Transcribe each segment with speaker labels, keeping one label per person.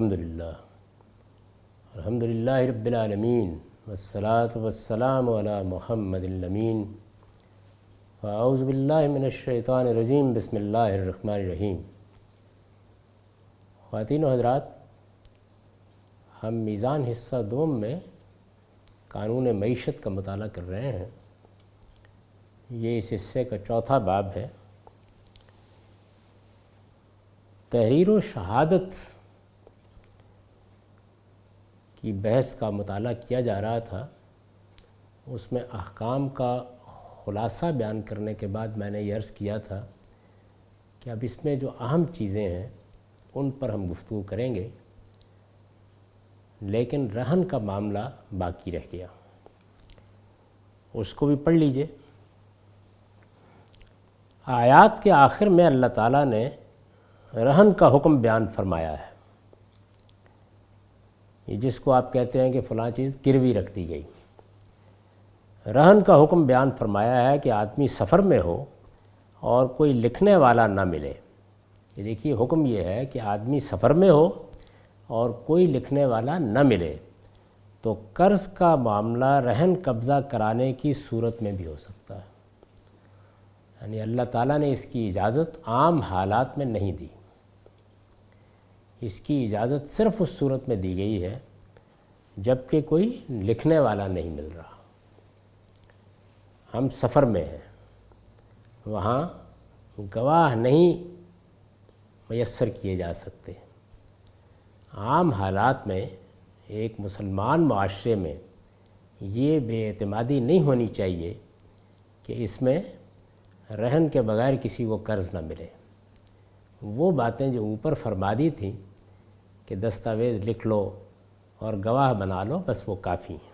Speaker 1: الحمدللہ رب العالمین والصلاة والسلام علی محمد الامین اعوذ باللہ من الشیطان الرجیم بسم اللہ الرحمن الرحیم۔ خواتین و حضرات، ہم میزان حصہ دوم میں قانون معیشت کا مطالعہ کر رہے ہیں۔ یہ اس حصے کا چوتھا باب ہے۔ تحریر و شہادت کی بحث کا مطالعہ کیا جا رہا تھا۔ اس میں احکام کا خلاصہ بیان کرنے کے بعد میں نے یہ عرض کیا تھا کہ اب اس میں جو اہم چیزیں ہیں ان پر ہم گفتگو کریں گے، لیکن رہن کا معاملہ باقی رہ گیا، اس کو بھی پڑھ لیجئے۔ آیات کے آخر میں اللہ تعالیٰ نے رہن کا حکم بیان فرمایا ہے، یہ جس کو آپ کہتے ہیں کہ فلاں چیز گروی رکھ دی گئی۔ رہن کا حکم بیان فرمایا ہے کہ آدمی سفر میں ہو اور کوئی لکھنے والا نہ ملے۔ یہ دیکھیے، حکم یہ ہے کہ آدمی سفر میں ہو اور کوئی لکھنے والا نہ ملے تو قرض کا معاملہ رہن قبضہ کرانے کی صورت میں بھی ہو سکتا ہے۔ یعنی اللہ تعالیٰ نے اس کی اجازت عام حالات میں نہیں دی، اس کی اجازت صرف اس صورت میں دی گئی ہے جب کہ کوئی لکھنے والا نہیں مل رہا۔ ہم سفر میں ہیں، وہاں گواہ نہیں میسر کیے جا سکتے۔ عام حالات میں ایک مسلمان معاشرے میں یہ بے اعتمادی نہیں ہونی چاہیے کہ اس میں رہن کے بغیر کسی کو قرض نہ ملے۔ وہ باتیں جو اوپر فرما دی تھیں کہ دستاویز لکھ لو اور گواہ بنا لو، بس وہ کافی ہیں۔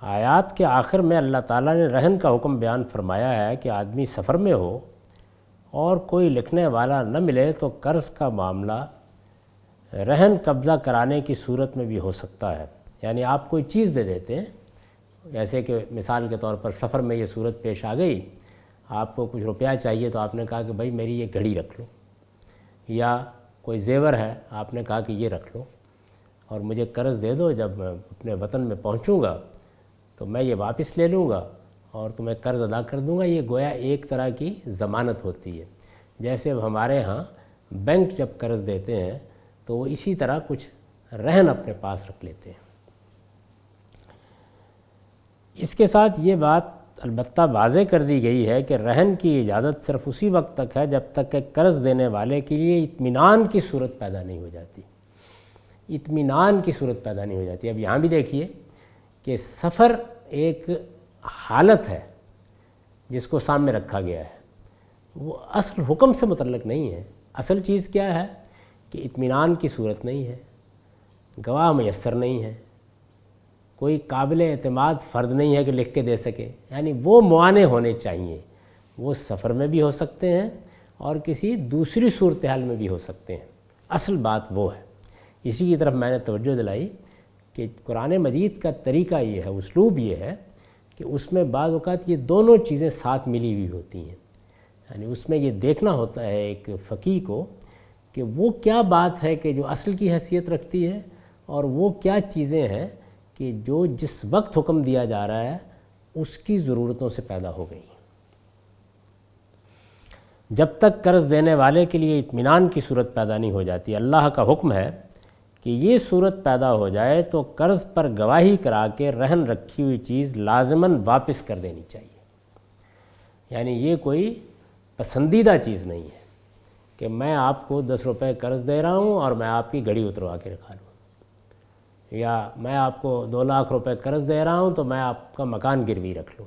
Speaker 1: آیات کے آخر میں اللہ تعالیٰ نے رہن کا حکم بیان فرمایا ہے کہ آدمی سفر میں ہو اور کوئی لکھنے والا نہ ملے تو قرض کا معاملہ رہن قبضہ کرانے کی صورت میں بھی ہو سکتا ہے۔ یعنی آپ کوئی چیز دے دیتے ہیں، جیسے کہ مثال کے طور پر سفر میں یہ صورت پیش آ گئی، آپ کو کچھ روپیہ چاہیے تو آپ نے کہا کہ بھائی میری یہ گھڑی رکھ لو، یا کوئی زیور ہے آپ نے کہا کہ یہ رکھ لو اور مجھے قرض دے دو، جب میں اپنے وطن میں پہنچوں گا تو میں یہ واپس لے لوں گا اور تمہیں قرض ادا کر دوں گا۔ یہ گویا ایک طرح کی ضمانت ہوتی ہے۔ جیسے ہمارے ہاں بینک جب قرض دیتے ہیں تو وہ اسی طرح کچھ رہن اپنے پاس رکھ لیتے ہیں۔ اس کے ساتھ یہ بات البتہ واضح کر دی گئی ہے کہ رہن کی اجازت صرف اسی وقت تک ہے جب تک کہ قرض دینے والے کے لیے اطمینان کی صورت پیدا نہیں ہو جاتی۔ اطمینان کی صورت پیدا نہیں ہو جاتی۔ اب یہاں بھی دیکھیے کہ سفر ایک حالت ہے جس کو سامنے رکھا گیا ہے، وہ اصل حکم سے متعلق نہیں ہے۔ اصل چیز کیا ہے کہ اطمینان کی صورت نہیں ہے، گواہ میسر نہیں ہے، کوئی قابل اعتماد فرد نہیں ہے کہ لکھ کے دے سکے۔ یعنی وہ معانے ہونے چاہیے، وہ سفر میں بھی ہو سکتے ہیں اور کسی دوسری صورتحال میں بھی ہو سکتے ہیں۔ اصل بات وہ ہے۔ اسی کی طرف میں نے توجہ دلائی کہ قرآن مجید کا طریقہ یہ ہے، اسلوب یہ ہے کہ اس میں بعض اوقات یہ دونوں چیزیں ساتھ ملی ہوئی ہوتی ہیں۔ یعنی اس میں یہ دیکھنا ہوتا ہے ایک فقیہ کو کہ وہ کیا بات ہے کہ جو اصل کی حیثیت رکھتی ہے، اور وہ کیا چیزیں ہیں کہ جو جس وقت حکم دیا جا رہا ہے اس کی ضرورتوں سے پیدا ہو گئی۔ جب تک قرض دینے والے کے لیے اطمینان کی صورت پیدا نہیں ہو جاتی، اللہ کا حکم ہے کہ یہ صورت پیدا ہو جائے تو قرض پر گواہی کرا کے رہن رکھی ہوئی چیز لازماً واپس کر دینی چاہیے۔ یعنی یہ کوئی پسندیدہ چیز نہیں ہے کہ میں آپ کو 10 روپے قرض دے رہا ہوں اور میں آپ کی گھڑی اتروا کے رکھا لوں، یا میں آپ کو 2 لاکھ روپے قرض دے رہا ہوں تو میں آپ کا مکان گروی رکھ لوں۔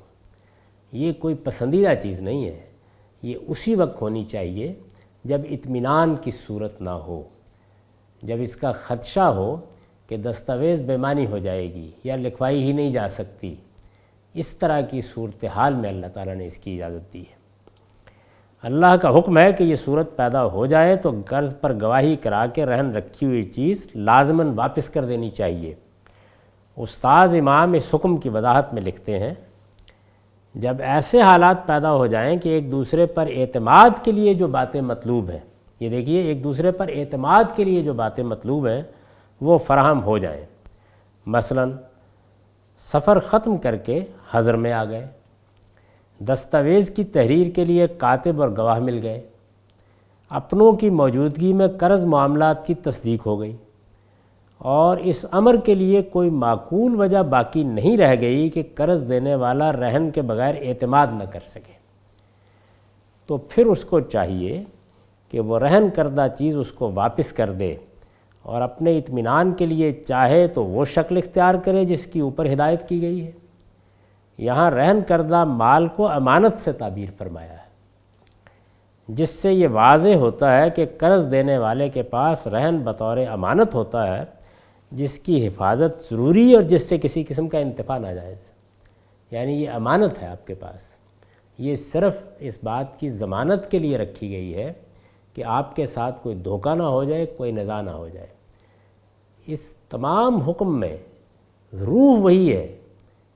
Speaker 1: یہ کوئی پسندیدہ چیز نہیں ہے۔ یہ اسی وقت ہونی چاہیے جب اطمینان کی صورت نہ ہو، جب اس کا خدشہ ہو کہ دستاویز بے معنی ہو جائے گی یا لکھوائی ہی نہیں جا سکتی۔ اس طرح کی صورتحال میں اللہ تعالیٰ نے اس کی اجازت دی ہے۔ اللہ کا حکم ہے کہ یہ صورت پیدا ہو جائے تو قرض پر گواہی کرا کے رہن رکھی ہوئی چیز لازماً واپس کر دینی چاہیے۔ استاذ امام اس حکم کی وضاحت میں لکھتے ہیں، جب ایسے حالات پیدا ہو جائیں کہ ایک دوسرے پر اعتماد کے لیے جو باتیں مطلوب ہیں، یہ دیکھیے ایک دوسرے پر اعتماد کے لیے جو باتیں مطلوب ہیں وہ فراہم ہو جائیں۔ مثلا سفر ختم کر کے حضر میں آ گئے، دستاویز کی تحریر کے لیے کاتب اور گواہ مل گئے، اپنوں کی موجودگی میں قرض معاملات کی تصدیق ہو گئی، اور اس امر کے لیے کوئی معقول وجہ باقی نہیں رہ گئی کہ قرض دینے والا رہن کے بغیر اعتماد نہ کر سکے، تو پھر اس کو چاہیے کہ وہ رہن کردہ چیز اس کو واپس کر دے، اور اپنے اطمینان کے لیے چاہے تو وہ شکل اختیار کرے جس کی اوپر ہدایت کی گئی ہے۔ یہاں رہن کردہ مال کو امانت سے تعبیر فرمایا ہے، جس سے یہ واضح ہوتا ہے کہ قرض دینے والے کے پاس رہن بطور امانت ہوتا ہے جس کی حفاظت ضروری اور جس سے کسی قسم کا انتفاع ناجائز ہے، یعنی یہ امانت ہے آپ کے پاس، یہ صرف اس بات کی ضمانت کے لیے رکھی گئی ہے کہ آپ کے ساتھ کوئی دھوکہ نہ ہو جائے، کوئی نزاع نہ ہو جائے۔ اس تمام حکم میں روح وہی ہے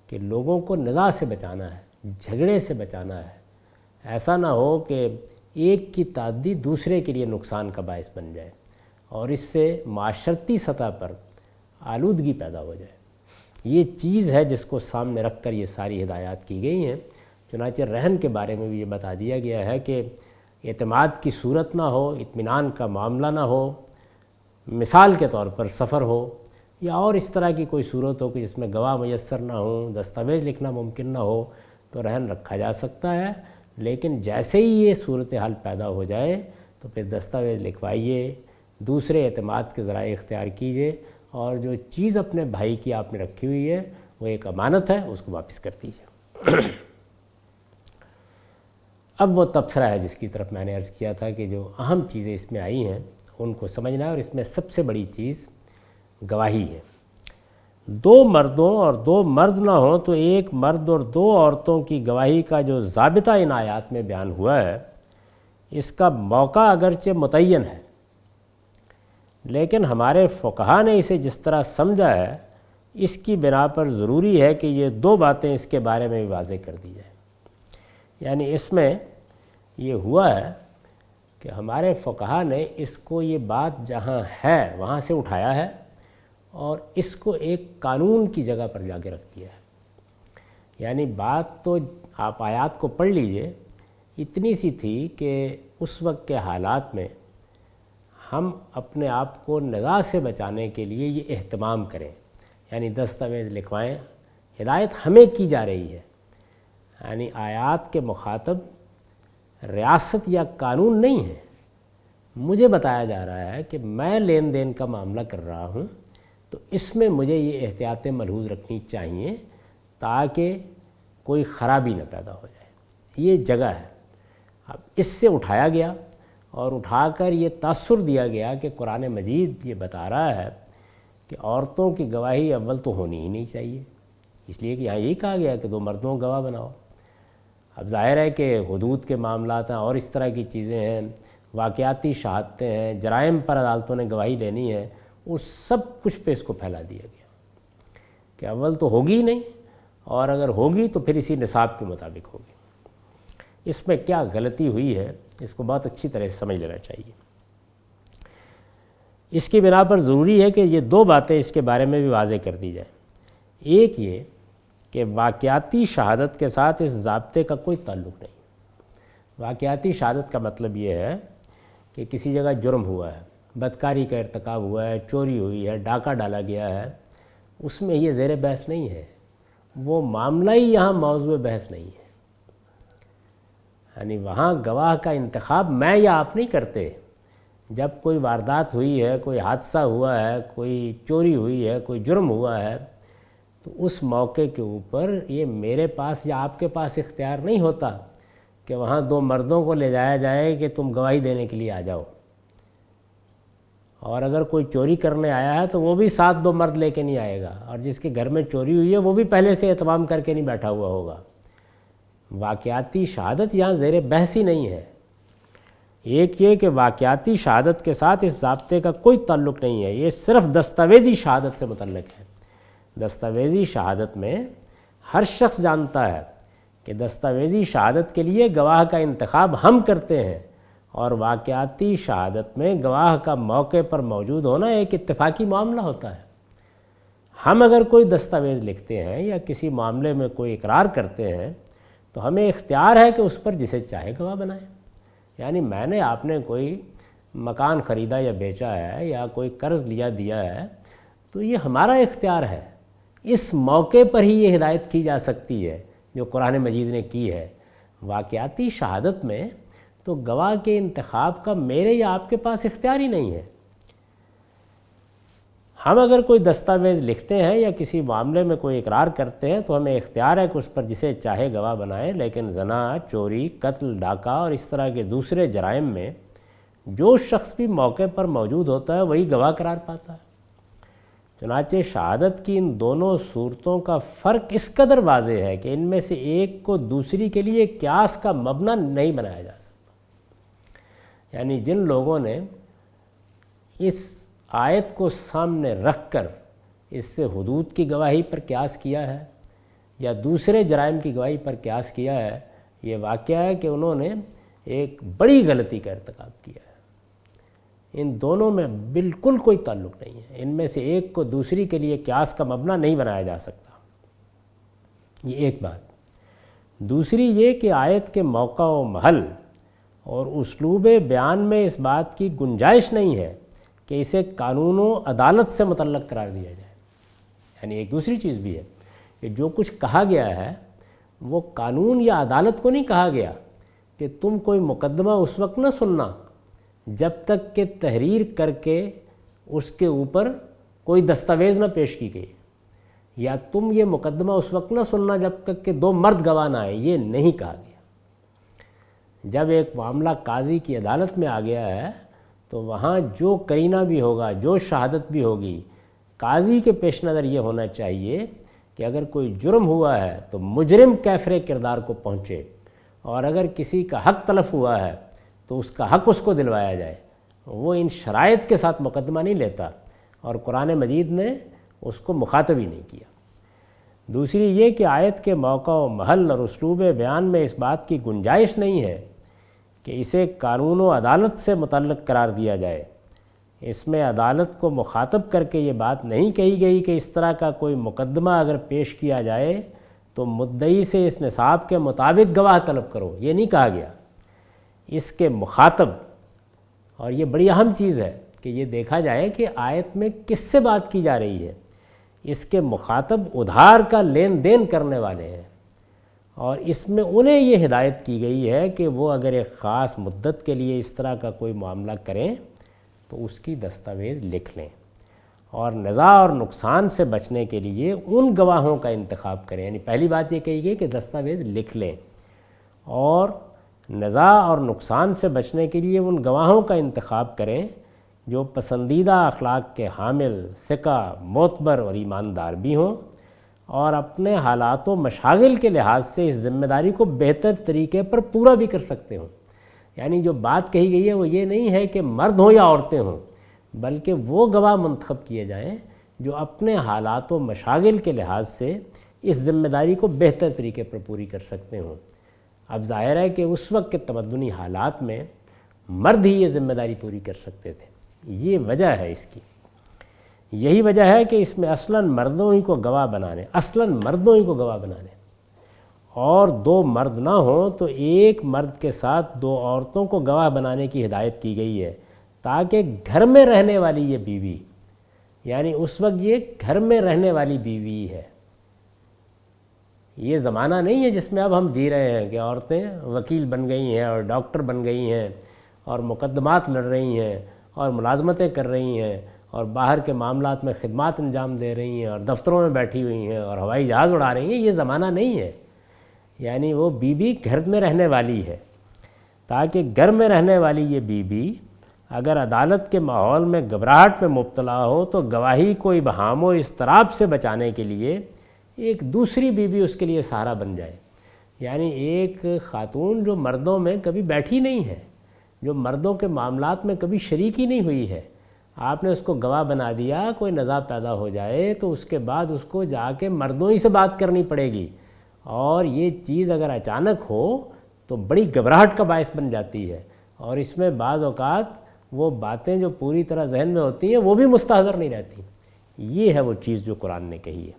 Speaker 1: کہ لوگوں کو نزاع سے بچانا ہے، جھگڑے سے بچانا ہے، ایسا نہ ہو کہ ایک کی تعدی دوسرے کے لیے نقصان کا باعث بن جائے اور اس سے معاشرتی سطح پر آلودگی پیدا ہو جائے۔ یہ چیز ہے جس کو سامنے رکھ کر یہ ساری ہدایات کی گئی ہیں۔ چنانچہ رہن کے بارے میں بھی یہ بتا دیا گیا ہے کہ اعتماد کی صورت نہ ہو، اطمینان کا معاملہ نہ ہو، مثال کے طور پر سفر ہو یا اور اس طرح کی کوئی صورت ہو کہ جس میں گواہ میسر نہ ہوں، دستاویز لکھنا ممکن نہ ہو، تو رہن رکھا جا سکتا ہے، لیکن جیسے ہی یہ صورتحال پیدا ہو جائے تو پھر دستاویز لکھوائیے، دوسرے اعتماد کے ذرائع اختیار کیجیے، اور جو چیز اپنے بھائی کی آپ نے رکھی ہوئی ہے وہ ایک امانت ہے، اس کو واپس کر دیجیے۔ اب وہ تبصرہ ہے جس کی طرف میں نے عرض کیا تھا کہ جو اہم چیزیں اس میں آئی ہیں ان کو سمجھنا ہے، اور اس میں سب سے بڑی چیز گواہی ہے۔ دو مردوں اور دو مرد نہ ہوں تو ایک مرد اور دو عورتوں کی گواہی کا جو ضابطہ ان آیات میں بیان ہوا ہے، اس کا موقع اگرچہ متعین ہے، لیکن ہمارے فقہا نے اسے جس طرح سمجھا ہے اس کی بنا پر ضروری ہے کہ یہ دو باتیں اس کے بارے میں بھی واضح کر دی جائیں۔ یعنی اس میں یہ ہوا ہے کہ ہمارے فقہا نے اس کو یہ بات جہاں ہے وہاں سے اٹھایا ہے اور اس کو ایک قانون کی جگہ پر جا کے رکھ دیا ہے۔ یعنی بات تو آپ آیات کو پڑھ لیجئے، اتنی سی تھی کہ اس وقت کے حالات میں ہم اپنے آپ کو نزاع سے بچانے کے لیے یہ اہتمام کریں، یعنی دستاویز لکھوائیں۔ ہدایت ہمیں کی جا رہی ہے، یعنی آیات کے مخاطب ریاست یا قانون نہیں ہے، مجھے بتایا جا رہا ہے کہ میں لین دین کا معاملہ کر رہا ہوں تو اس میں مجھے یہ احتیاطیں ملحوظ رکھنی چاہیے تاکہ کوئی خرابی نہ پیدا ہو جائے۔ یہ جگہ ہے۔ اب اس سے اٹھایا گیا اور اٹھا کر یہ تاثر دیا گیا کہ قرآن مجید یہ بتا رہا ہے کہ عورتوں کی گواہی اول تو ہونی ہی نہیں چاہیے، اس لیے کہ یہاں یہی کہا گیا کہ دو مردوں گواہ بناؤ۔ اب ظاہر ہے کہ حدود کے معاملات ہیں اور اس طرح کی چیزیں ہیں، واقعاتی شہادتیں ہیں، جرائم پر عدالتوں نے گواہی لینی ہے، اس سب کچھ پہ اس کو پھیلا دیا گیا کہ اول تو ہوگی ہی نہیں، اور اگر ہوگی تو پھر اسی نصاب کے مطابق ہوگی۔ اس میں کیا غلطی ہوئی ہے اس کو بہت اچھی طرح سے سمجھ لینا چاہیے۔ اس کی بنا پر ضروری ہے کہ یہ دو باتیں اس کے بارے میں بھی واضح کر دی جائیں۔ ایک یہ کہ واقعاتی شہادت کے ساتھ اس ضابطے کا کوئی تعلق نہیں۔ واقعاتی شہادت کا مطلب یہ ہے کہ کسی جگہ جرم ہوا ہے، بدکاری کا ارتکاب ہوا ہے، چوری ہوئی ہے، ڈاکہ ڈالا گیا ہے، اس میں یہ زیر بحث نہیں ہے، وہ معاملہ ہی یہاں موضوع بحث نہیں ہے۔ یعنی وہاں گواہ کا انتخاب میں یا آپ نہیں کرتے۔ جب کوئی واردات ہوئی ہے، کوئی حادثہ ہوا ہے، کوئی چوری ہوئی ہے، کوئی جرم ہوا ہے، تو اس موقع کے اوپر یہ میرے پاس یا آپ کے پاس اختیار نہیں ہوتا کہ وہاں دو مردوں کو لے جایا جائے کہ تم گواہی دینے کے لیے آ جاؤ، اور اگر کوئی چوری کرنے آیا ہے تو وہ بھی ساتھ دو مرد لے کے نہیں آئے گا، اور جس کے گھر میں چوری ہوئی ہے وہ بھی پہلے سے اہتمام کر کے نہیں بیٹھا ہوا ہوگا۔ واقعاتی شہادت یہاں زیر بحث ہی نہیں ہے۔ ایک یہ کہ واقعاتی شہادت کے ساتھ اس ضابطے کا کوئی تعلق نہیں ہے، یہ صرف دستاویزی شہادت سے متعلق ہے۔ دستاویزی شہادت میں ہر شخص جانتا ہے کہ دستاویزی شہادت کے لیے گواہ کا انتخاب ہم کرتے ہیں، اور واقعاتی شہادت میں گواہ کا موقع پر موجود ہونا ایک اتفاقی معاملہ ہوتا ہے۔ ہم اگر کوئی دستاویز لکھتے ہیں یا کسی معاملے میں کوئی اقرار کرتے ہیں تو ہمیں اختیار ہے کہ اس پر جسے چاہے گواہ بنائیں۔ یعنی میں نے آپ نے کوئی مکان خریدا یا بیچا ہے یا کوئی قرض دیا ہے تو یہ ہمارا اختیار ہے۔ اس موقع پر ہی یہ ہدایت کی جا سکتی ہے جو قرآن مجید نے کی ہے۔ واقعاتی شہادت میں تو گواہ کے انتخاب کا میرے یا آپ کے پاس اختیار ہی نہیں ہے۔ ہم اگر کوئی دستاویز لکھتے ہیں یا کسی معاملے میں کوئی اقرار کرتے ہیں تو ہمیں اختیار ہے کہ اس پر جسے چاہے گواہ بنائیں، لیکن زنا، چوری، قتل، ڈاکہ اور اس طرح کے دوسرے جرائم میں جو شخص بھی موقع پر موجود ہوتا ہے وہی گواہ قرار پاتا ہے۔ چنانچہ شہادت کی ان دونوں صورتوں کا فرق اس قدر واضح ہے کہ ان میں سے ایک کو دوسری کے لیے قیاس کا مبنی نہیں بنایا جا سکتا۔ یعنی جن لوگوں نے اس آیت کو سامنے رکھ کر اس سے حدود کی گواہی پر قیاس کیا ہے یا دوسرے جرائم کی گواہی پر قیاس کیا ہے، یہ واقعہ ہے کہ انہوں نے ایک بڑی غلطی کا ارتکاب کیا ہے۔ ان دونوں میں بالکل کوئی تعلق نہیں ہے۔ ان میں سے ایک کو دوسری کے لیے قیاس کا مبنی نہیں بنایا جا سکتا۔ یہ ایک بات۔ دوسری یہ کہ آیت کے موقع و محل اور اسلوب بیان میں اس بات کی گنجائش نہیں ہے کہ اسے قانون و عدالت سے متعلق قرار دیا جائے۔ یعنی ایک دوسری چیز بھی ہے کہ جو کچھ کہا گیا ہے وہ قانون یا عدالت کو نہیں کہا گیا کہ تم کوئی مقدمہ اس وقت نہ سننا جب تک کہ تحریر کر کے اس کے اوپر کوئی دستاویز نہ پیش کی گئی، یا تم یہ مقدمہ اس وقت نہ سننا جب تک کہ 2 مرد گواہ نہ آئے، یہ نہیں کہا گیا۔ جب ایک معاملہ قاضی کی عدالت میں آ گیا ہے تو وہاں جو قرینہ بھی ہوگا، جو شہادت بھی ہوگی، قاضی کے پیش نظر یہ ہونا چاہیے کہ اگر کوئی جرم ہوا ہے تو مجرم کیفر کردار کو پہنچے، اور اگر کسی کا حق تلف ہوا ہے تو اس کا حق اس کو دلوایا جائے۔ وہ ان شرائط کے ساتھ مقدمہ نہیں لیتا، اور قرآن مجید نے اس کو مخاطب ہی نہیں کیا۔ دوسری یہ کہ آیت کے موقع و محل اور اسلوب بیان میں اس بات کی گنجائش نہیں ہے کہ اسے قانون و عدالت سے متعلق قرار دیا جائے۔ اس میں عدالت کو مخاطب کر کے یہ بات نہیں کہی گئی کہ اس طرح کا کوئی مقدمہ اگر پیش کیا جائے تو مدعی سے اس نصاب کے مطابق گواہ طلب کرو، یہ نہیں کہا گیا۔ اس کے مخاطب، اور یہ بڑی اہم چیز ہے کہ یہ دیکھا جائے کہ آیت میں کس سے بات کی جا رہی ہے۔ اس کے مخاطب ادھار کا لین دین کرنے والے ہیں، اور اس میں انہیں یہ ہدایت کی گئی ہے کہ وہ اگر ایک خاص مدت کے لیے اس طرح کا کوئی معاملہ کریں تو اس کی دستاویز لکھ لیں، اور نزاع اور نقصان سے بچنے کے لیے ان گواہوں کا انتخاب کریں۔ یعنی پہلی بات یہ کہی گئی کہ دستاویز لکھ لیں، اور نزاع اور نقصان سے بچنے کے لیے ان گواہوں کا انتخاب کریں جو پسندیدہ اخلاق کے حامل، ثقہ، معتبر اور ایماندار بھی ہوں، اور اپنے حالات و مشاغل کے لحاظ سے اس ذمہ داری کو بہتر طریقے پر پورا بھی کر سکتے ہوں۔ یعنی جو بات کہی گئی ہے وہ یہ نہیں ہے کہ مرد ہوں یا عورتیں ہوں، بلکہ وہ گواہ منتخب کیے جائیں جو اپنے حالات و مشاغل کے لحاظ سے اس ذمہ داری کو بہتر طریقے پر پوری کر سکتے ہوں۔ اب ظاہر ہے کہ اس وقت کے تمدنی حالات میں مرد ہی یہ ذمہ داری پوری کر سکتے تھے۔ یہ وجہ ہے اس کی، یہی وجہ ہے کہ اس میں اصلاً مردوں ہی کو گواہ بنانے اور 2 مرد نہ ہوں تو ایک مرد کے ساتھ 2 عورتوں کو گواہ بنانے کی ہدایت کی گئی ہے، تاکہ گھر میں رہنے والی یہ بیوی، یعنی اس وقت یہ گھر میں رہنے والی بیوی ہے۔ یہ زمانہ نہیں ہے جس میں اب ہم جی رہے ہیں کہ عورتیں وکیل بن گئی ہیں اور ڈاکٹر بن گئی ہیں اور مقدمات لڑ رہی ہیں اور ملازمتیں کر رہی ہیں اور باہر کے معاملات میں خدمات انجام دے رہی ہیں اور دفتروں میں بیٹھی ہوئی ہیں اور ہوائی جہاز اڑا رہی ہیں۔ یہ زمانہ نہیں ہے۔ یعنی وہ بیوی گھر میں رہنے والی ہے، تاکہ گھر میں رہنے والی یہ بیوی اگر عدالت کے ماحول میں گھبراہٹ میں مبتلا ہو تو گواہی کو ابہام و اضطراب سے بچانے کے لیے ایک دوسری بیوی اس کے لیے سہارا بن جائے۔ یعنی ایک خاتون جو مردوں میں کبھی بیٹھی نہیں ہے، جو مردوں کے معاملات میں کبھی شریک ہی نہیں ہوئی ہے، آپ نے اس کو گواہ بنا دیا، کوئی نزاع پیدا ہو جائے تو اس کے بعد اس کو جا کے مردوں ہی سے بات کرنی پڑے گی، اور یہ چیز اگر اچانک ہو تو بڑی گھبراہٹ کا باعث بن جاتی ہے، اور اس میں بعض اوقات وہ باتیں جو پوری طرح ذہن میں ہوتی ہیں وہ بھی مستحضر نہیں رہتی. یہ ہے وہ چیز جو قرآن نے کہی ہے.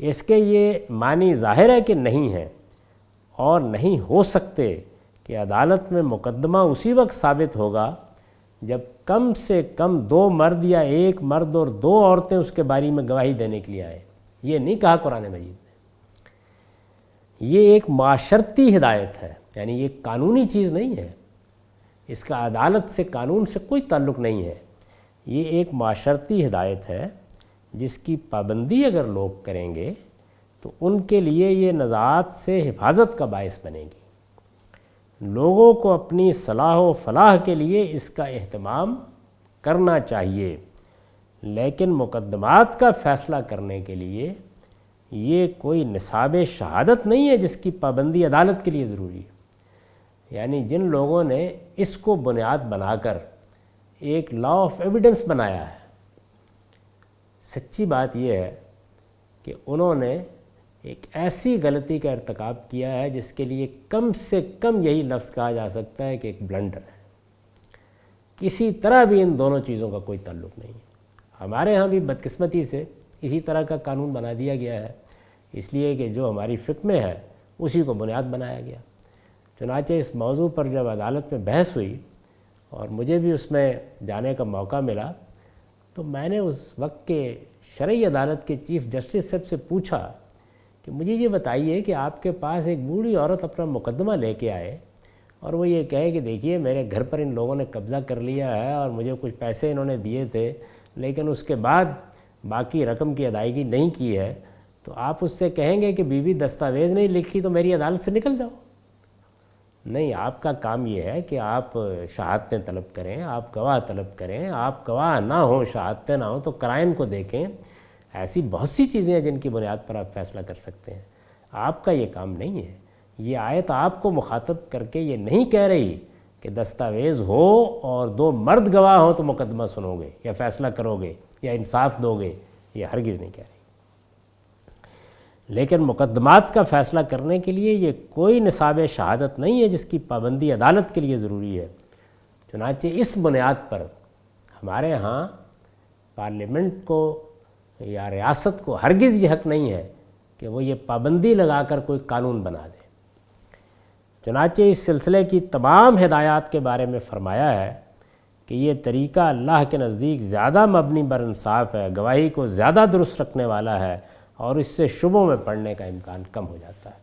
Speaker 1: اس کے یہ معنی ظاہر ہے کہ نہیں ہے اور نہیں ہو سکتے کہ عدالت میں مقدمہ اسی وقت ثابت ہوگا جب کم سے کم 2 مرد یا 1 مرد اور 2 عورتیں اس کے بارے میں گواہی دینے کے لیے آئے. یہ نہیں کہا قرآن مجید نے. یہ ایک معاشرتی ہدایت ہے، یعنی یہ قانونی چیز نہیں ہے. اس کا عدالت سے، قانون سے کوئی تعلق نہیں ہے. یہ ایک معاشرتی ہدایت ہے جس کی پابندی اگر لوگ کریں گے تو ان کے لیے یہ نزاعات سے حفاظت کا باعث بنے گی. لوگوں کو اپنی صلاح و فلاح کے لیے اس کا اہتمام کرنا چاہیے، لیکن مقدمات کا فیصلہ کرنے کے لیے یہ کوئی نصاب شہادت نہیں ہے جس کی پابندی عدالت کے لیے ضروری ہے. یعنی جن لوگوں نے اس کو بنیاد بنا کر ایک لا آف ایویڈنس بنایا ہے، سچی بات یہ ہے کہ انہوں نے ایک ایسی غلطی کا ارتکاب کیا ہے جس کے لیے کم سے کم یہی لفظ کہا جا سکتا ہے کہ ایک بلنڈر ہے. کسی طرح بھی ان دونوں چیزوں کا کوئی تعلق نہیں ہے. ہمارے ہاں بھی بدقسمتی سے اسی طرح کا قانون بنا دیا گیا ہے، اس لیے کہ جو ہماری فقہ میں ہے اسی کو بنیاد بنایا گیا. چنانچہ اس موضوع پر جب عدالت میں بحث ہوئی اور مجھے بھی اس میں جانے کا موقع ملا تو میں نے اس وقت کے شرعی عدالت کے چیف جسٹس صاحب سے پوچھا کہ مجھے یہ بتائیے کہ آپ کے پاس ایک بوڑھی عورت اپنا مقدمہ لے کے آئے اور وہ یہ کہے کہ دیکھیے میرے گھر پر ان لوگوں نے قبضہ کر لیا ہے اور مجھے کچھ پیسے انہوں نے دیے تھے لیکن اس کے بعد باقی رقم کی ادائیگی نہیں کی ہے، تو آپ اس سے کہیں گے کہ بیوی دستاویز نہیں لکھی تو میری عدالت سے نکل جاؤ؟ نہیں، آپ کا کام یہ ہے کہ آپ شہادتیں طلب کریں، آپ گواہ طلب کریں. آپ گواہ نہ ہوں، شہادتیں نہ ہوں تو کرائن کو دیکھیں. ایسی بہت سی چیزیں ہیں جن کی بنیاد پر آپ فیصلہ کر سکتے ہیں. آپ کا یہ کام نہیں ہے. یہ آیت آپ کو مخاطب کر کے یہ نہیں کہہ رہی کہ دستاویز ہو اور 2 مرد گواہ ہوں تو مقدمہ سنو گے یا فیصلہ کرو گے یا انصاف دو گے. یہ ہرگز نہیں کہہ رہی. لیکن مقدمات کا فیصلہ کرنے کے لیے یہ کوئی نصاب شہادت نہیں ہے جس کی پابندی عدالت کے لیے ضروری ہے. چنانچہ اس بنیاد پر ہمارے ہاں پارلیمنٹ کو یا ریاست کو ہرگز یہ حق نہیں ہے کہ وہ یہ پابندی لگا کر کوئی قانون بنا دے. چنانچہ اس سلسلے کی تمام ہدایات کے بارے میں فرمایا ہے کہ یہ طریقہ اللہ کے نزدیک زیادہ مبنی بر انصاف ہے، گواہی کو زیادہ درست رکھنے والا ہے اور اس سے شبہوں میں پڑنے کا امکان کم ہو جاتا ہے.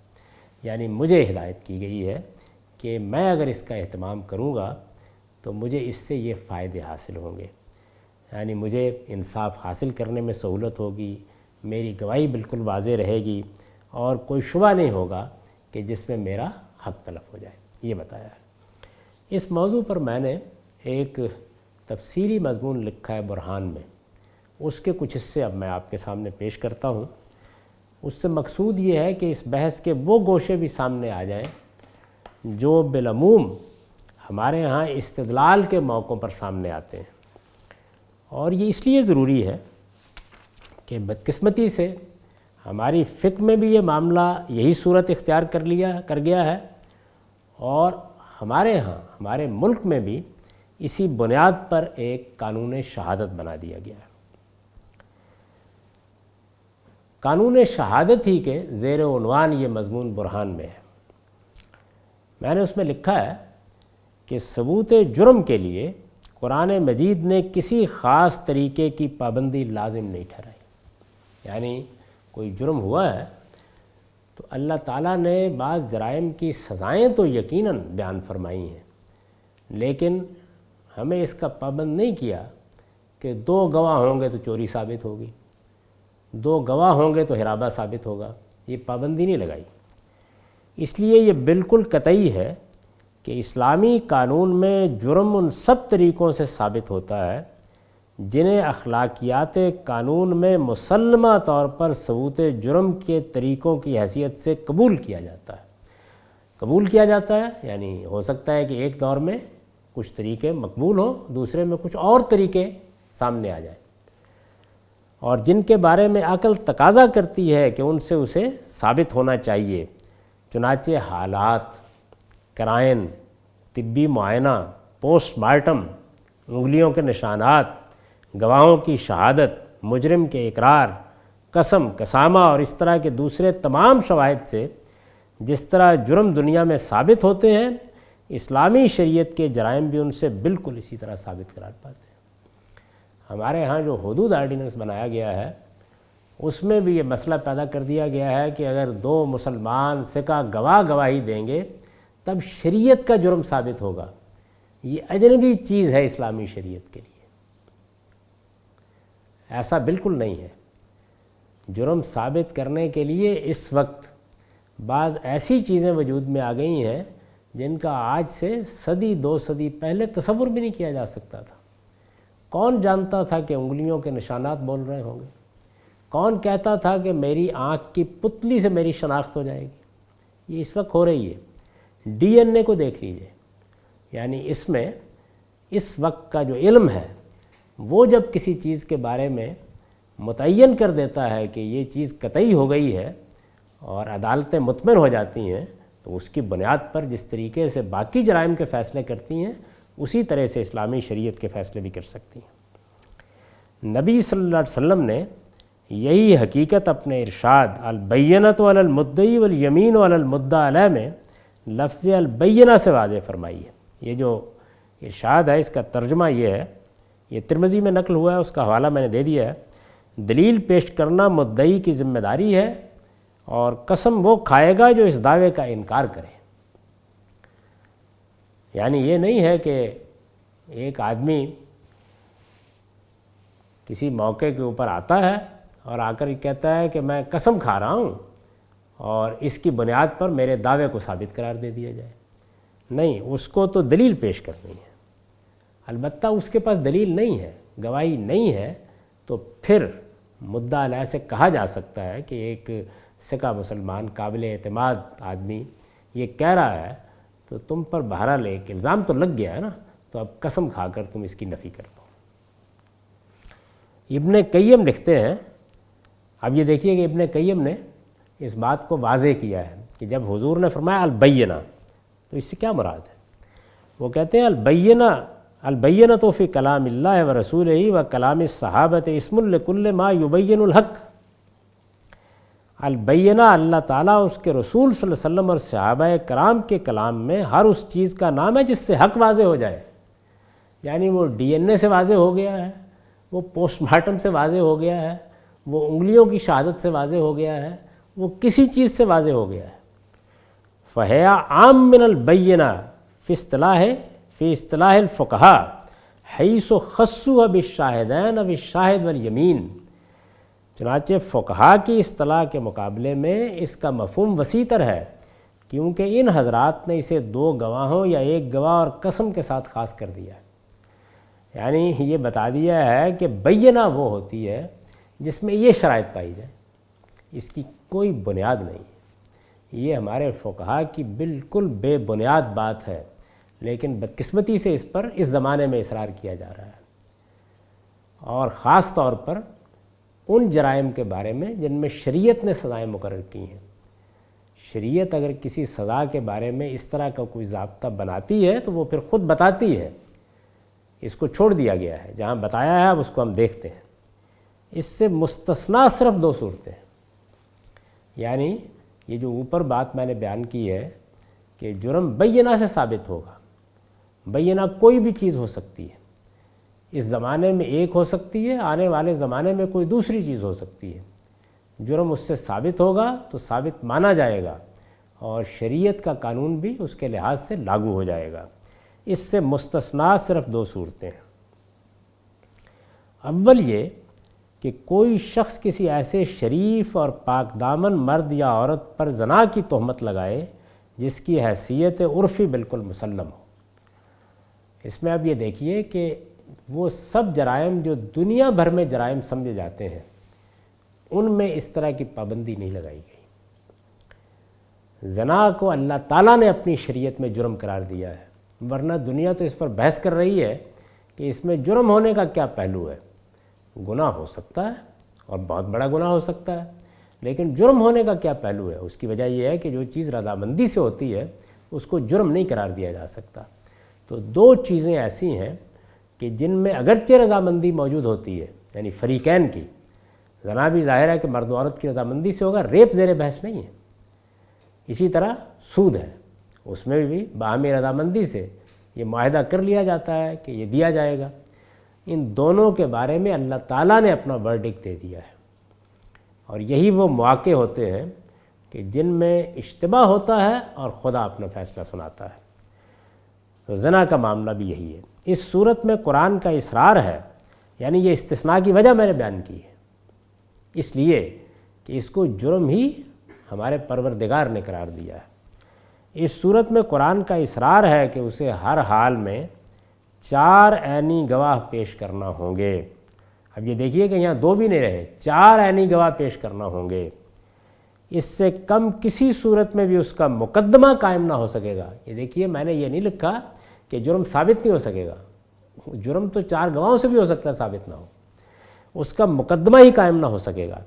Speaker 1: یعنی مجھے ہدایت کی گئی ہے کہ میں اگر اس کا اہتمام کروں گا تو مجھے اس سے یہ فائدے حاصل ہوں گے. یعنی مجھے انصاف حاصل کرنے میں سہولت ہوگی، میری گواہی بالکل واضح رہے گی اور کوئی شبہ نہیں ہوگا کہ جس میں میرا حق تلف ہو جائے. یہ بتایا ہے. اس موضوع پر میں نے ایک تفصیلی مضمون لکھا ہے برہان میں. اس کے کچھ حصے اب میں آپ کے سامنے پیش کرتا ہوں. اس سے مقصود یہ ہے کہ اس بحث کے وہ گوشے بھی سامنے آ جائیں جو بالعموم ہمارے ہاں استدلال کے موقعوں پر سامنے آتے ہیں. اور یہ اس لیے ضروری ہے کہ بدقسمتی سے ہماری فقہ میں بھی یہ معاملہ یہی صورت اختیار کر گیا ہے اور ہمارے ہاں ہمارے ملک میں بھی اسی بنیاد پر ایک قانون شہادت بنا دیا گیا ہے. قانون شہادت ہی کے زیر عنوان یہ مضمون برہان میں ہے. میں نے اس میں لکھا ہے کہ ثبوت جرم کے لیے قرآن مجید نے کسی خاص طریقے کی پابندی لازم نہیں ٹھہرائی. یعنی کوئی جرم ہوا ہے تو اللہ تعالیٰ نے بعض جرائم کی سزائیں تو یقیناً بیان فرمائی ہیں، لیکن ہمیں اس کا پابند نہیں کیا کہ 2 گواہ ہوں گے تو چوری ثابت ہوگی، 2 گواہ ہوں گے تو ہرابہ ثابت ہوگا. یہ پابندی نہیں لگائی. اس لیے یہ بالکل قطعی ہے کہ اسلامی قانون میں جرم ان سب طریقوں سے ثابت ہوتا ہے جنہیں اخلاقیات قانون میں مسلمہ طور پر ثبوت جرم کے طریقوں کی حیثیت سے قبول کیا جاتا ہے. قبول کیا جاتا ہے یعنی ہو سکتا ہے کہ ایک دور میں کچھ طریقے مقبول ہوں، دوسرے میں کچھ اور طریقے سامنے آ جائیں، اور جن کے بارے میں عقل تقاضا کرتی ہے کہ ان سے اسے ثابت ہونا چاہیے. چنانچہ حالات، قرائن، طبی معائنہ، پوسٹ مارٹم، انگلیوں کے نشانات، گواہوں کی شہادت، مجرم کے اقرار، قسم، قسامہ اور اس طرح کے دوسرے تمام شواہد سے جس طرح جرم دنیا میں ثابت ہوتے ہیں، اسلامی شریعت کے جرائم بھی ان سے بالکل اسی طرح ثابت قرار پاتے ہیں۔ ہمارے ہاں جو حدود آرڈیننس بنایا گیا ہے اس میں بھی یہ مسئلہ پیدا کر دیا گیا ہے کہ اگر دو مسلمان ثقہ گواہ گواہی دیں گے تب شریعت کا جرم ثابت ہوگا۔ یہ اجنبی چیز ہے اسلامی شریعت کے لیے، ایسا بالکل نہیں ہے۔ جرم ثابت کرنے کے لیے اس وقت بعض ایسی چیزیں وجود میں آ گئی ہیں جن کا آج سے صدی دو صدی پہلے تصور بھی نہیں کیا جا سکتا تھا۔ کون جانتا تھا کہ انگلیوں کے نشانات بول رہے ہوں گے؟ کون کہتا تھا کہ میری آنکھ کی پتلی سے میری شناخت ہو جائے گی؟ یہ اس وقت ہو رہی ہے۔ ڈی این اے کو دیکھ لیجئے، یعنی اس میں اس وقت کا جو علم ہے وہ جب کسی چیز کے بارے میں متعین کر دیتا ہے کہ یہ چیز قطعی ہو گئی ہے اور عدالتیں مطمئن ہو جاتی ہیں، تو اس کی بنیاد پر جس طریقے سے باقی جرائم کے فیصلے کرتی ہیں اسی طرح سے اسلامی شریعت کے فیصلے بھی کر سکتی ہیں۔ نبی صلی اللہ علیہ وسلم نے یہی حقیقت اپنے ارشاد البینۃ علی المدعی والیمین علی المدعی علیہ میں لفظ البینہ سے واضح فرمائی ہے۔ یہ جو ارشاد ہے اس کا ترجمہ یہ ہے، یہ ترمذی میں نقل ہوا ہے، اس کا حوالہ میں نے دے دیا ہے۔ دلیل پیش کرنا مدعی کی ذمہ داری ہے اور قسم وہ کھائے گا جو اس دعوے کا انکار کرے۔ یعنی یہ نہیں ہے کہ ایک آدمی کسی موقع کے اوپر آتا ہے اور آ کر کہتا ہے کہ میں قسم کھا رہا ہوں اور اس کی بنیاد پر میرے دعوے کو ثابت قرار دے دیا جائے۔ نہیں، اس کو تو دلیل پیش کرنی ہے۔ البتہ اس کے پاس دلیل نہیں ہے، گواہی نہیں ہے، تو پھر مدعا علیہ سے کہا جا سکتا ہے کہ ایک ثقہ مسلمان قابل اعتماد آدمی یہ کہہ رہا ہے تو تم پر بہرحال ایک الزام تو لگ گیا ہے نا، تو اب قسم کھا کر تم اس کی نفی کر دو۔ ابن قیم لکھتے ہیں، اب یہ دیکھیے کہ ابن قیم نے اس بات کو واضح کیا ہے کہ جب حضور نے فرمایا البینہ تو اس سے کیا مراد ہے؟ وہ کہتے ہیں البینۃ فی کلام اللہ و رسولہ و کلام الصحابۃ اسم لکل ما یبین الحق۔ البینہ اللہ تعالیٰ اس کے رسول صلی اللہ علیہ وسلم اور صحابہ کرام کے کلام میں ہر اس چیز کا نام ہے جس سے حق واضح ہو جائے۔ یعنی وہ ڈی این اے سے واضح ہو گیا ہے، وہ پوسٹ مارٹم سے واضح ہو گیا ہے، وہ انگلیوں کی شہادت سے واضح ہو گیا ہے، وہ کسی چیز سے واضح ہو گیا ہے۔ فہیا عام من البینہ فی اصطلاح الفقہاء حیث خصوها بالشاہدین بالشاہد والیمین۔ چنانچہ فقہاء کی اصطلاح کے مقابلے میں اس کا مفہوم وسیع تر ہے، کیونکہ ان حضرات نے اسے دو گواہوں یا ایک گواہ اور قسم کے ساتھ خاص کر دیا ہے۔ یعنی یہ بتا دیا ہے کہ بینہ وہ ہوتی ہے جس میں یہ شرائط پائی جائے، اس کی کوئی بنیاد نہیں ہے۔ یہ ہمارے فقہاء کی بالکل بے بنیاد بات ہے، لیکن بدقسمتی سے اس پر اس زمانے میں اصرار کیا جا رہا ہے، اور خاص طور پر ان جرائم کے بارے میں جن میں شریعت نے سزائیں مقرر کی ہیں۔ شریعت اگر کسی سزا کے بارے میں اس طرح کا کوئی ضابطہ بناتی ہے تو وہ پھر خود بتاتی ہے، اس کو چھوڑ دیا گیا ہے، جہاں بتایا ہے اب اس کو ہم دیکھتے ہیں۔ اس سے مستثنیٰ صرف دو صورتیں، یعنی یہ جو اوپر بات میں نے بیان کی ہے کہ جرم بینہ سے ثابت ہوگا۔ بینہ کوئی بھی چیز ہو سکتی ہے، اس زمانے میں ایک ہو سکتی ہے، آنے والے زمانے میں کوئی دوسری چیز ہو سکتی ہے۔ جرم اس سے ثابت ہوگا تو ثابت مانا جائے گا اور شریعت کا قانون بھی اس کے لحاظ سے لاگو ہو جائے گا۔ اس سے مستثنیٰ صرف دو صورتیں ہیں۔ اول یہ کہ کوئی شخص کسی ایسے شریف اور پاک دامن مرد یا عورت پر زنا کی تہمت لگائے جس کی حیثیت عرفی بالکل مسلم ہو۔ اس میں اب یہ دیکھیے کہ وہ سب جرائم جو دنیا بھر میں جرائم سمجھے جاتے ہیں ان میں اس طرح کی پابندی نہیں لگائی گئی۔ زنا کو اللہ تعالیٰ نے اپنی شریعت میں جرم قرار دیا ہے، ورنہ دنیا تو اس پر بحث کر رہی ہے کہ اس میں جرم ہونے کا کیا پہلو ہے۔ گناہ ہو سکتا ہے اور بہت بڑا گناہ ہو سکتا ہے، لیکن جرم ہونے کا کیا پہلو ہے؟ اس کی وجہ یہ ہے کہ جو چیز رضامندی سے ہوتی ہے اس کو جرم نہیں قرار دیا جا سکتا۔ تو دو چیزیں ایسی ہیں کہ جن میں اگرچہ رضامندی موجود ہوتی ہے، یعنی فریقین کی، زنا بھی ظاہر ہے کہ مرد و عورت کی رضامندی سے ہوگا، ریپ زیر بحث نہیں ہے۔ اسی طرح سود ہے، اس میں بھی باہمی رضامندی سے یہ معاہدہ کر لیا جاتا ہے کہ یہ دیا جائے گا۔ ان دونوں کے بارے میں اللہ تعالیٰ نے اپنا ورڈکٹ دے دیا ہے، اور یہی وہ مواقع ہوتے ہیں کہ جن میں اشتباہ ہوتا ہے اور خدا اپنا فیصلہ سناتا ہے۔ تو زنا کا معاملہ بھی یہی ہے۔ اس صورت میں قرآن کا اصرار ہے، یعنی یہ استثناء کی وجہ میں نے بیان کی ہے، اس لیے کہ اس کو جرم ہی ہمارے پروردگار نے قرار دیا ہے۔ اس صورت میں قرآن کا اصرار ہے کہ اسے ہر حال میں 4 عینی گواہ پیش کرنا ہوں گے۔ اب یہ دیکھیے کہ یہاں 2 بھی نہیں رہے، 4 عینی گواہ پیش کرنا ہوں گے۔ اس سے کم کسی صورت میں بھی اس کا مقدمہ قائم نہ ہو سکے گا۔ یہ دیکھیے میں نے یہ نہیں لکھا کہ جرم ثابت نہیں ہو سکے گا، جرم تو 4 گواہوں سے بھی ہو سکتا ہے ثابت نہ ہو، اس کا مقدمہ ہی قائم نہ ہو سکے گا۔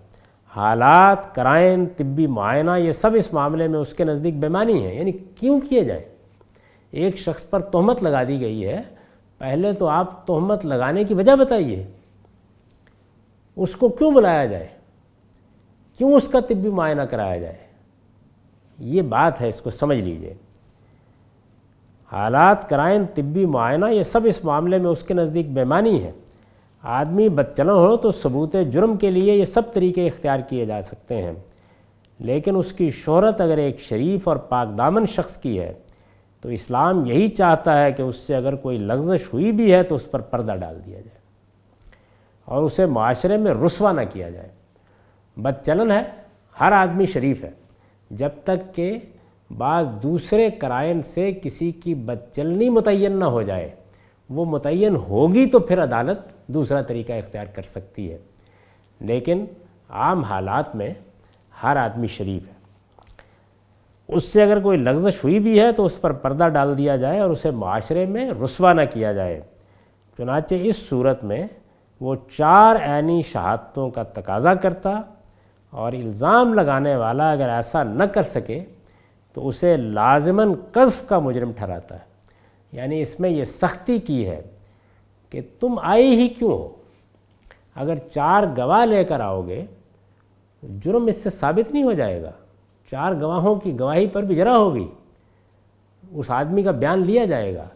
Speaker 1: حالات، قرائن، طبی معائنہ، یہ سب اس معاملے میں اس کے نزدیک بےمانی ہیں، یعنی کیوں کیے جائیں؟ ایک شخص پر تہمت لگا دی گئی ہے، پہلے تو آپ تہمت لگانے کی وجہ بتائیے، اس کو کیوں بلایا جائے، کیوں اس کا طبی معائنہ کرایا جائے؟ یہ بات ہے، اس کو سمجھ لیجئے۔ حالات، قرائن، طبی معائنہ، یہ سب اس معاملے میں اس کے نزدیک بےمانی ہے۔ آدمی بدچلن ہو تو ثبوت جرم کے لیے یہ سب طریقے اختیار کیے جا سکتے ہیں، لیکن اس کی شہرت اگر ایک شریف اور پاک دامن شخص کی ہے تو اسلام یہی چاہتا ہے کہ اس سے اگر کوئی لغزش ہوئی بھی ہے تو اس پر پردہ ڈال دیا جائے اور اسے معاشرے میں رسوا نہ کیا جائے۔ بدچلن ہے، ہر آدمی شریف ہے، جب تک کہ بعض دوسرے قرائن سے کسی کی بدچلنی متعین نہ ہو جائے۔ وہ متعین ہوگی تو پھر عدالت دوسرا طریقہ اختیار کر سکتی ہے، لیکن عام حالات میں ہر آدمی شریف ہے۔ اس سے اگر کوئی لغزش ہوئی بھی ہے تو اس پر پردہ ڈال دیا جائے اور اسے معاشرے میں رسوا نہ کیا جائے۔ چنانچہ اس صورت میں وہ 4 عینی شہادتوں کا تقاضا کرتا، اور الزام لگانے والا اگر ایسا نہ کر سکے تو اسے لازماً قذف کا مجرم ٹھہراتا ہے۔ یعنی اس میں یہ سختی کی ہے کہ تم آئے ہی کیوں ہو؟ اگر 4 گواہ لے کر آؤ گے جرم اس سے ثابت نہیں ہو جائے گا، 4 گواہوں کی گواہی پر بھی جرح ہوگی، اس آدمی کا بیان لیا جائے گا،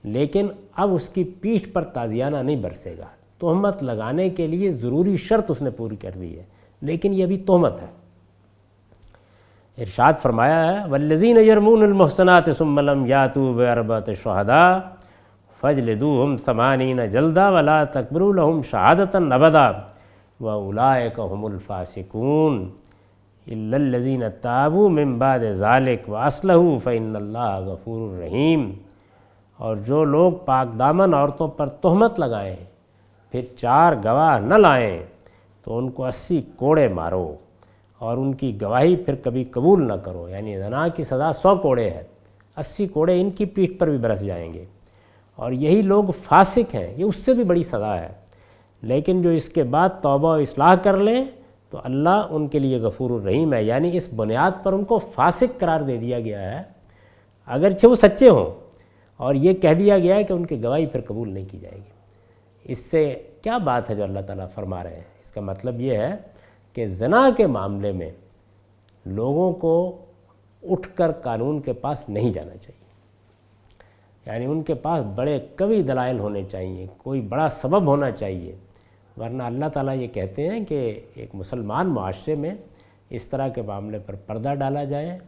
Speaker 1: لیکن اب اس کی پیٹھ پر تازیانہ نہیں برسے گا۔ تہمت لگانے کے لیے ضروری شرط اس نے پوری کر دی ہے، لیکن یہ بھی تہمت ہے۔ ارشاد فرمایا ہے والذین یرمون المحصنات ثم لم یاتوا باربعۃ شہداء فاجلدوہم 80 جلدہ ولا تقبلوا لهم شہادۃ ابدا واولئک هم الفاسقون الا الذین تابوا من بعد ذلک واصلحوا فإن اللہ غفور رحیم۔ اور جو لوگ پاک دامن عورتوں پر تہمت لگائیں پھر 4 گواہ نہ لائیں تو ان کو 80 کوڑے مارو اور ان کی گواہی پھر کبھی قبول نہ کرو۔ یعنی زنا کی سزا 100 کوڑے ہے، 80 کوڑے ان کی پیٹھ پر بھی برس جائیں گے، اور یہی لوگ فاسق ہیں، یہ اس سے بھی بڑی سزا ہے۔ لیکن جو اس کے بعد توبہ و اصلاح کر لیں تو اللہ ان کے لیے غفور الرحیم ہے۔ یعنی اس بنیاد پر ان کو فاسق قرار دے دیا گیا ہے اگرچہ وہ سچے ہوں، اور یہ کہہ دیا گیا ہے کہ ان کی گواہی پھر قبول نہیں کی جائے گی۔ اس سے کیا بات ہے جو اللہ تعالیٰ فرما رہے ہیں؟ اس کا مطلب یہ ہے کہ زنا کے معاملے میں لوگوں کو اٹھ کر قانون کے پاس نہیں جانا چاہیے، یعنی ان کے پاس بڑے قوی دلائل ہونے چاہیے، کوئی بڑا سبب ہونا چاہیے، ورنہ اللہ تعالیٰ یہ کہتے ہیں کہ ایک مسلمان معاشرے میں اس طرح کے معاملے پر پردہ ڈالا جائے،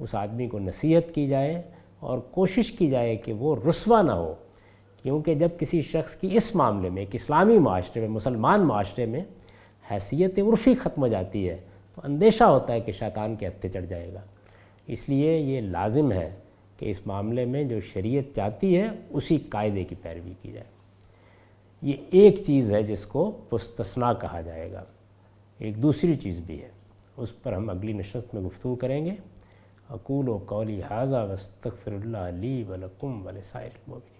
Speaker 1: اس آدمی کو نصیحت کی جائے اور کوشش کی جائے کہ وہ رسوا نہ ہو، کیونکہ جب کسی شخص کی اس معاملے میں ایک اسلامی معاشرے میں، مسلمان معاشرے میں حیثیت عرفی ختم ہو جاتی ہے تو اندیشہ ہوتا ہے کہ شیطان کے ہتھے چڑھ جائے گا۔ اس لیے یہ لازم ہے کہ اس معاملے میں جو شریعت چاہتی ہے اسی قاعدے کی پیروی کی جائے۔ یہ ایک چیز ہے جس کو مستثنیٰ کہا جائے گا۔ ایک دوسری چیز بھی ہے، اس پر ہم اگلی نشست میں گفتگو کریں گے۔ اقول قولی ھذا واستغفر اللہ لی ولکم ولسائر المؤمنین۔